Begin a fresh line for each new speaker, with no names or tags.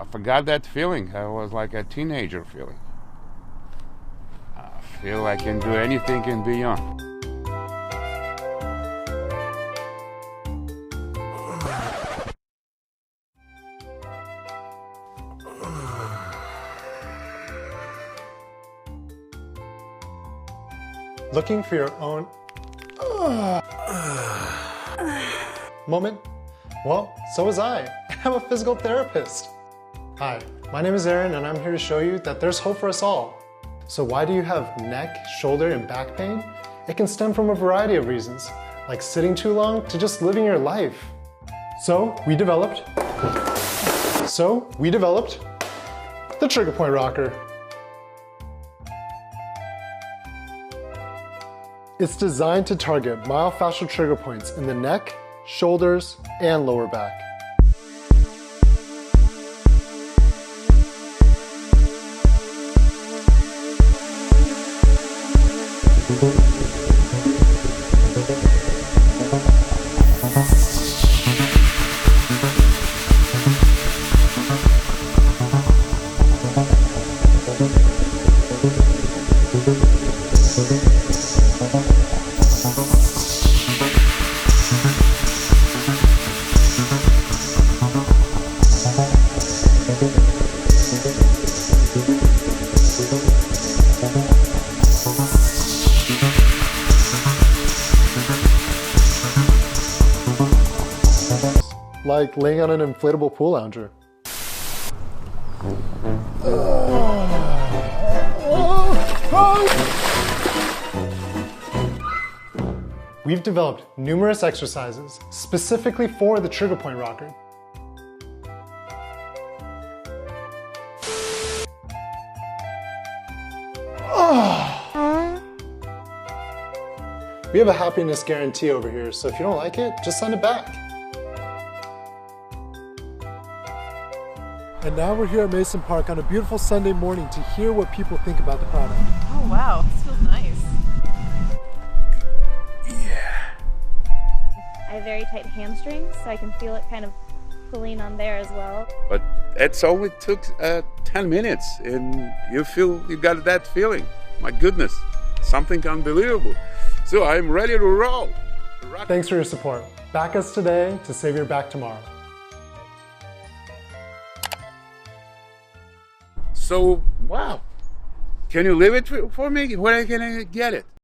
I forgot that feeling. I was like a teenager feeling. I feel I can do anything and beyond.
Looking for your own moment? Well, so was I. I'm a physical therapist. Hi, my name is Aaron and I'm here to show you that there's hope for us all. So why do you have neck, shoulder, and back pain? It can stem from a variety of reasons, like sitting too long to just living your life. So we developed the trigger point rocker. It's designed to target myofacial trigger points in the neck, shoulders, and lower back. Like laying on an inflatable pool lounger. We've developed numerous exercises specifically for the trigger point rocker. We have a happiness guarantee over here, so if you don't like it, just send it back. And now we're here at Mason Park on a beautiful Sunday morning to hear what people think about the product.
Oh wow, this feels nice.
Yeah.
I have very tight hamstrings, so I can feel it kind of pulling on there as well.
But it's only took 10 minutes and you got that feeling. My goodness, something unbelievable. So I'm ready to roll.
Thanks for your support. Back us today to save your back tomorrow.
So, wow. Can you leave it for me? Where can I get it?